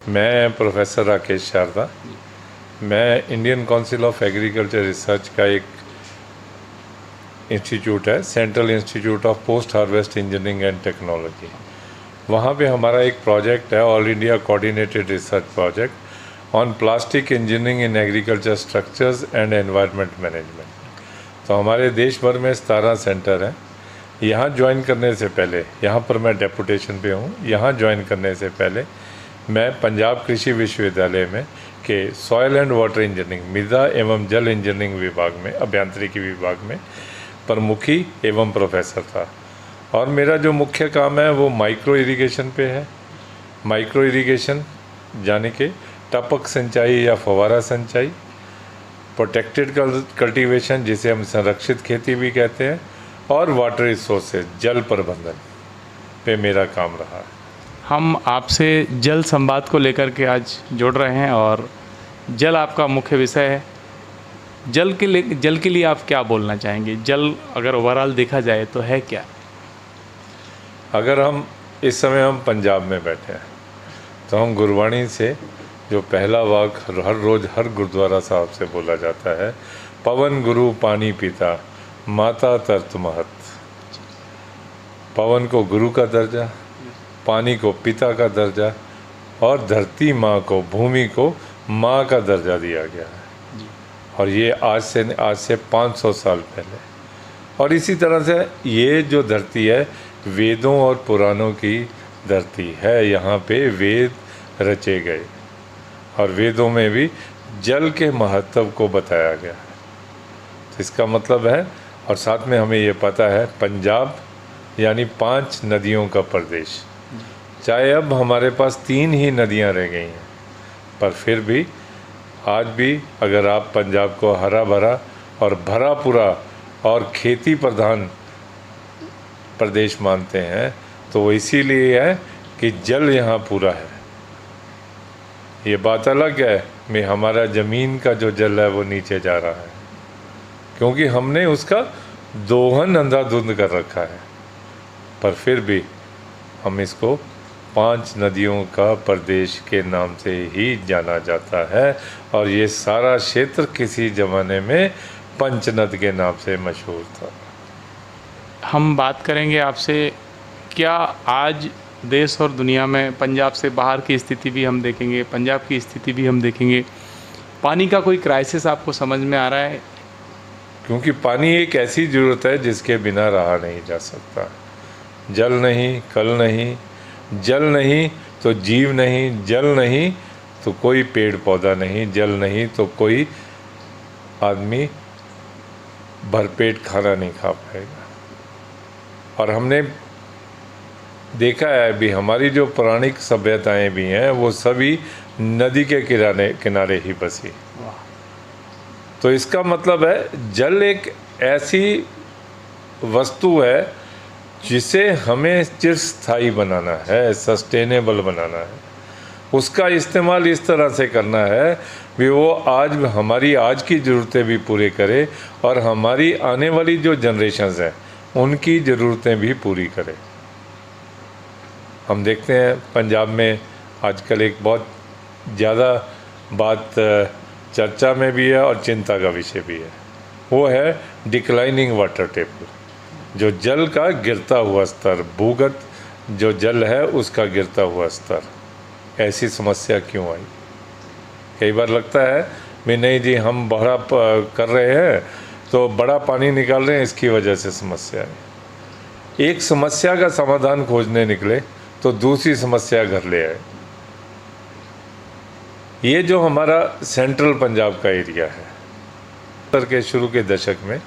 मैं प्रोफेसर राकेश शारदा। मैं Indian council of agriculture research का एक इंस्टीट्यूट है, central institute of post harvest engineering and technology. वहाँ पे हमारा एक प्रोजेक्ट है, all India coordinated research project on plastic engineering in agriculture structures and environment management. तो हमारे देश भर में 17 सेंटर हैं। यहाँ ज्वाइन करने से पहले, यहाँ पर मैं डेपुटेशन पे हूँ, यहाँ ज्वाइन करने से पहले मैं पंजाब कृषि विश्वविद्यालय में के सॉयल एंड वाटर इंजीनियरिंग, मृदा एवं जल इंजीनियरिंग विभाग में, अभियांत्रिकी विभाग में प्रमुखी एवं प्रोफेसर था। और मेरा जो मुख्य काम है वो माइक्रो इरिगेशन पे है। माइक्रो इरिगेशन यानी कि टपक सिंचाई या फव्वारा सिंचाई, प्रोटेक्टेड कल्टीवेशन जिसे हम संरक्षित खेती भी कहते हैं, और वाटर रिसोर्सेज, जल प्रबंधन पे मेरा काम रहा है। हम आपसे जल संवाद को लेकर के आज जुड़ रहे हैं और जल आपका मुख्य विषय है। जल के लिए आप क्या बोलना चाहेंगे? जल अगर ओवरऑल देखा जाए तो है क्या? अगर हम इस समय हम पंजाब में बैठे हैं तो हम गुरबाणी से जो पहला वाक्य हर रोज़ हर गुरुद्वारा साहब से बोला जाता है, पवन गुरु पानी पिता माता तरत महत। पवन को गुरु का दर्जा, पानी को पिता का दर्जा और धरती माँ को, भूमि को माँ का दर्जा दिया गया है। और ये आज से 500 साल पहले। और इसी तरह से ये जो धरती है वेदों और पुराणों की धरती है। यहाँ पे वेद रचे गए और वेदों में भी जल के महत्व को बताया गया है। तो इसका मतलब है, और साथ में हमें ये पता है, पंजाब यानी 5 नदियों का प्रदेश। चाहे अब हमारे पास 3 ही नदियां रह गई हैं, पर फिर भी आज भी अगर आप पंजाब को हरा भरा और भरा पूरा और खेती प्रधान प्रदेश मानते हैं तो वो इसीलिए है कि जल यहाँ पूरा है। ये बात अलग है कि हमारा ज़मीन का जो जल है वो नीचे जा रहा है, क्योंकि हमने उसका दोहन अंधाधुंध कर रखा है। पर फिर भी हम इसको 5 नदियों का प्रदेश के नाम से ही जाना जाता है। और ये सारा क्षेत्र किसी ज़माने में पंचनद के नाम से मशहूर था। हम बात करेंगे आपसे, क्या आज देश और दुनिया में पंजाब से बाहर की स्थिति भी हम देखेंगे, पंजाब की स्थिति भी हम देखेंगे। पानी का कोई क्राइसिस आपको समझ में आ रहा है? क्योंकि पानी एक ऐसी ज़रूरत है जिसके बिना रहा नहीं जा सकता। जल नहीं कल नहीं, जल नहीं तो जीव नहीं, जल नहीं तो कोई पेड़ पौधा नहीं, जल नहीं तो कोई आदमी भरपेट खाना नहीं खा पाएगा। और हमने देखा है भी, हमारी जो पौराणिक सभ्यताएं भी हैं वो सभी नदी के किनारे ही बसी। तो इसका मतलब है जल एक ऐसी वस्तु है जिसे हमें चिरस्थायी बनाना है, सस्टेनेबल बनाना है। उसका इस्तेमाल इस तरह से करना है कि वो आज हमारी आज की ज़रूरतें भी पूरे करे और हमारी आने वाली जो जनरेशन्स हैं उनकी ज़रूरतें भी पूरी करे। हम देखते हैं पंजाब में आजकल एक बहुत ज़्यादा बात चर्चा में भी है और चिंता का विषय भी है। वो है डिक्लाइनिंग वाटर टेबल, जो जल का गिरता हुआ स्तर, भूगत जो जल है उसका गिरता हुआ स्तर। ऐसी समस्या क्यों आई? कई बार लगता है भी नहीं जी, हम बड़ा कर रहे हैं तो बड़ा पानी निकाल रहे हैं, इसकी वजह से समस्या है। एक समस्या का समाधान खोजने निकले तो दूसरी समस्या घर ले आए। ये जो हमारा सेंट्रल पंजाब का एरिया है, उत्तर के शुरू के दशक में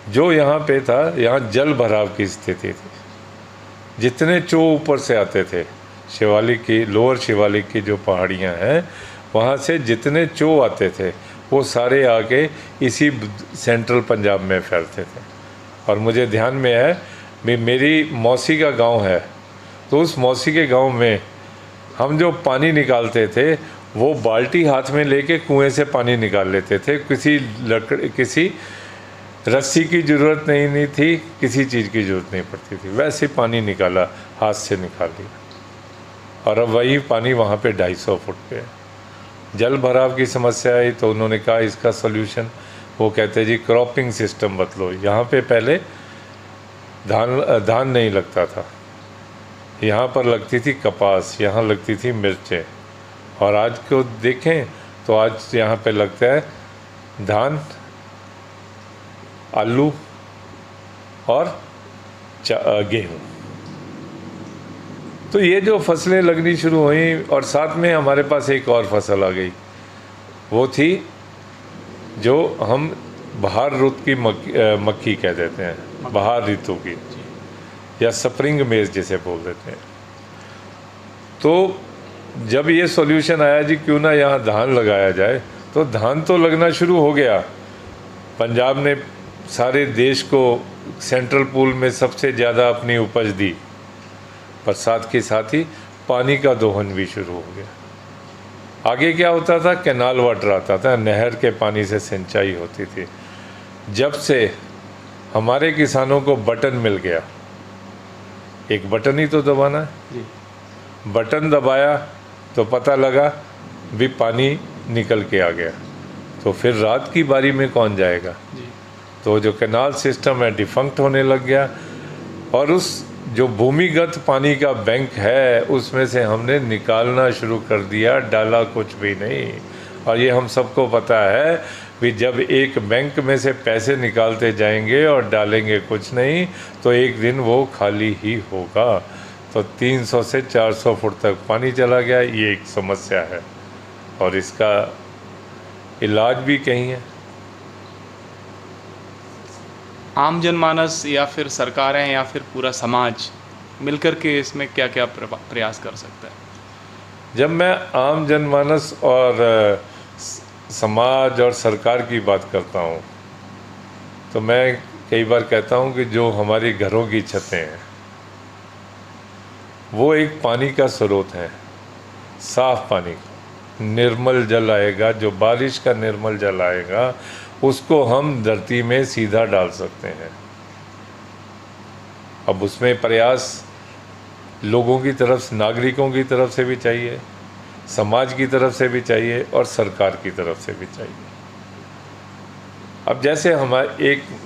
जो यहाँ पे था, यहाँ जल भराव की स्थिति थी। जितने चो ऊपर से आते थे, शिवालिक की, लोअर शिवालिक की जो पहाड़ियाँ हैं, वहाँ से जितने चो आते थे वो सारे आके इसी सेंट्रल पंजाब में फैलते थे। और मुझे ध्यान में है भी, मेरी मौसी का गांव है, तो उस मौसी के गांव में हम जो पानी निकालते थे वो बाल्टी हाथ में लेके कुएं से पानी निकाल लेते थे। किसी रस्सी की ज़रूरत नहीं थी, किसी चीज़ की ज़रूरत नहीं पड़ती थी, वैसे पानी निकाला, हाथ से निकाल लिया। और अब वही पानी वहाँ पे 250 फुट पे है। जल भराव की समस्या आई तो उन्होंने कहा इसका सॉल्यूशन, वो कहते हैं जी क्रॉपिंग सिस्टम बदलो। यहाँ पे पहले धान नहीं लगता था, यहाँ पर लगती थी कपास, यहाँ लगती थी मिर्चें, और आज को देखें तो आज यहाँ पे लगता है धान, आलू और गेहूँ। तो ये जो फसलें लगनी शुरू हुई, और साथ में हमारे पास एक और फसल आ गई, वो थी जो हम बहार रुत की मक्की कह देते हैं, बहार ऋतु की, या स्प्रिंग मेज जिसे बोल देते हैं। तो जब ये सॉल्यूशन आया जी क्यों ना यहाँ धान लगाया जाए, तो धान तो लगना शुरू हो गया। पंजाब ने सारे देश को सेंट्रल पूल में सबसे ज़्यादा अपनी उपज दी, पर साथ के साथ ही पानी का दोहन भी शुरू हो गया। आगे क्या होता था, कैनाल वाटर आता था, नहर के पानी से सिंचाई होती थी। जब से हमारे किसानों को बटन मिल गया, एक बटन ही तो दबाना है जी। बटन दबाया तो पता लगा भी पानी निकल के आ गया, तो फिर रात की बारी में कौन जाएगा जी। तो जो कैनाल सिस्टम है डिफंक्ट होने लग गया, और उस जो भूमिगत पानी का बैंक है उसमें से हमने निकालना शुरू कर दिया, डाला कुछ भी नहीं। और ये हम सबको पता है भी जब एक बैंक में से पैसे निकालते जाएंगे और डालेंगे कुछ नहीं, तो एक दिन वो खाली ही होगा। तो 300 से 400 फुट तक पानी चला गया, ये एक समस्या है, और इसका इलाज भी कहीं है। आम जनमानस या फिर सरकारें या फिर पूरा समाज मिलकर के इसमें क्या क्या प्रयास कर सकता है? जब मैं आम जनमानस और समाज और सरकार की बात करता हूँ, तो मैं कई बार कहता हूँ कि जो हमारी घरों की छतें हैं वो एक पानी का स्रोत है, साफ पानी का, निर्मल जल आएगा, जो बारिश का निर्मल जल आएगा उसको हम धरती में सीधा डाल सकते हैं। अब उसमें प्रयास लोगों की तरफ से, नागरिकों की तरफ से भी चाहिए, समाज की तरफ से भी चाहिए, और सरकार की तरफ से भी चाहिए। अब जैसे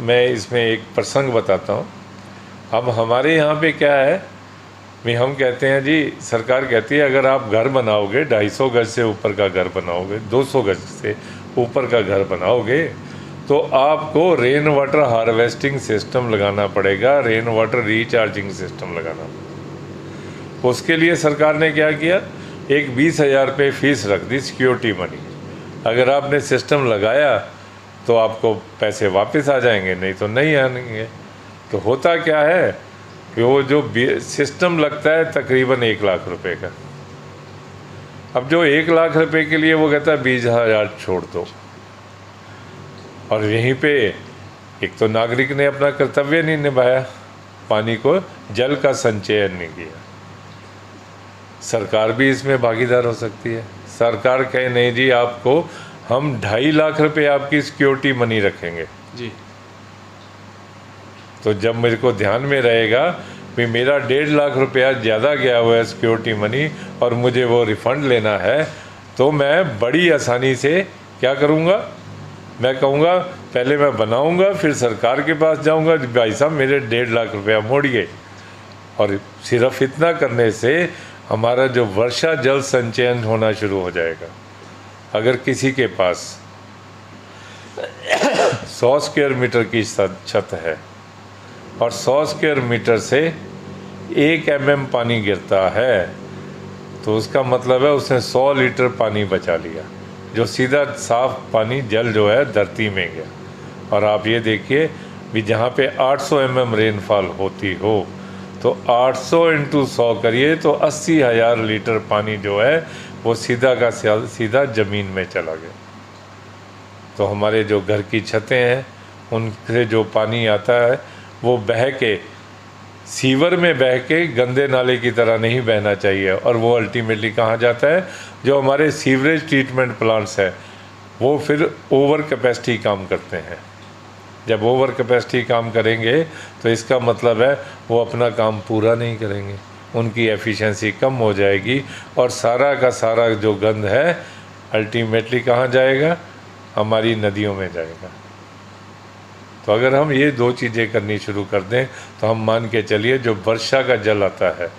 मैं इसमें एक प्रसंग बताता हूँ। अब हमारे यहाँ पे क्या है भी, हम कहते हैं जी, सरकार कहती है अगर आप घर बनाओगे 250 गज से ऊपर का घर बनाओगे, 200 गज से ऊपर का घर बनाओगे, तो आपको रेन वाटर हार्वेस्टिंग सिस्टम लगाना पड़ेगा, रेन वाटर रिचार्जिंग सिस्टम लगाना पड़ेगा। उसके लिए सरकार ने क्या किया, एक 20,000 रुपये फीस रख दी, सिक्योरिटी मनी। अगर आपने सिस्टम लगाया तो आपको पैसे वापस आ जाएंगे, नहीं तो नहीं आएंगे। तो होता क्या है कि वो जो सिस्टम लगता है तकरीबन 1 लाख रुपए का, अब जो 1 लाख रुपए के लिए वो कहता है 20,000 छोड़ दो। और यहीं पे एक तो नागरिक ने अपना कर्तव्य नहीं निभाया, पानी को, जल का संचयन नहीं किया। सरकार भी इसमें भागीदार हो सकती है। सरकार कहे नहीं जी, आपको हम 2.5 लाख रुपए आपकी सिक्योरिटी मनी रखेंगे जी। तो जब मेरे को ध्यान में रहेगा भी मेरा 1.5 लाख रुपया ज़्यादा गया हुआ है सिक्योरिटी मनी और मुझे वो रिफ़ंड लेना है, तो मैं बड़ी आसानी से क्या करूँगा, मैं कहूँगा पहले मैं बनाऊँगा, फिर सरकार के पास जाऊँगा, भाई साहब मेरे 1.5 लाख रुपया मोड़िए। और सिर्फ इतना करने से हमारा जो वर्षा जल संचयन होना शुरू हो जाएगा। अगर किसी के पास 100 स्क्वायर मीटर की छत है और 100 स्क्वायर मीटर से 1 mm पानी गिरता है, तो उसका मतलब है उसने 100 लीटर पानी बचा लिया, जो सीधा साफ पानी जल जो है धरती में गया। और आप ये देखिए भी जहाँ पे 800 mm रेनफॉल होती हो, तो 800 × 100 करिए तो 80,000 लीटर पानी जो है वो सीधा का सीधा ज़मीन में चला गया। तो हमारे जो घर की छतें हैं उनसे जो पानी आता है वो बह के सीवर में बह के गंदे नाले की तरह नहीं बहना चाहिए, और वो अल्टीमेटली कहाँ जाता है, जो हमारे सीवरेज ट्रीटमेंट प्लांट्स है वो फिर ओवर कैपेसिटी काम करते हैं। जब ओवर कैपेसिटी काम करेंगे तो इसका मतलब है वो अपना काम पूरा नहीं करेंगे, उनकी एफिशिएंसी कम हो जाएगी और सारा का सारा जो गंद है अल्टीमेटली कहाँ जाएगा? हमारी नदियों में जाएगा। तो अगर हम ये दो चीज़ें करनी शुरू कर दें तो हम मान के चलिए जो वर्षा का जल आता है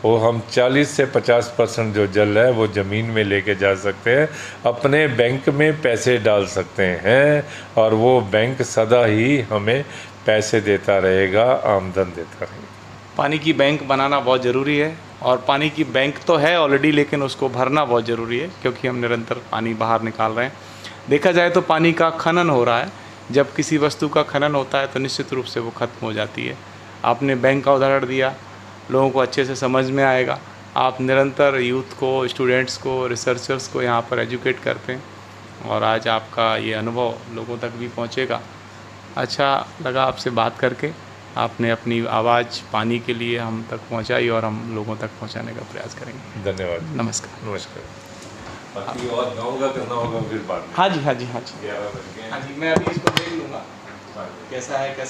वो हम 40 से 50% जो जल है वो ज़मीन में लेके जा सकते हैं, अपने बैंक में पैसे डाल सकते हैं और वो बैंक सदा ही हमें पैसे देता रहेगा, आमदन देता रहेगा। पानी की बैंक बनाना बहुत ज़रूरी है और पानी की बैंक तो है ऑलरेडी, लेकिन उसको भरना बहुत ज़रूरी है क्योंकि हम निरंतर पानी बाहर निकाल रहे हैं। देखा जाए तो पानी का खनन हो रहा है। जब किसी वस्तु का खनन होता है तो निश्चित रूप से वो खत्म हो जाती है। आपने बैंक का उदाहरण दिया, लोगों को अच्छे से समझ में आएगा। आप निरंतर यूथ को, स्टूडेंट्स को, रिसर्चर्स को यहाँ पर एजुकेट करते हैं और आज आपका ये अनुभव लोगों तक भी पहुँचेगा। अच्छा लगा आपसे बात करके। आपने अपनी आवाज़ पानी के लिए हम तक पहुँचाई और हम लोगों तक पहुँचाने का प्रयास करेंगे। धन्यवाद। नमस्कार। नमस्कार। बाकी और गाँव का करना होगा फिर बाद में। हाँ जी, हाँ जी, हाँ जी, 11 बज गए। हाँ जी, मैं अभी इसको देख लूँगा कैसा है कैसा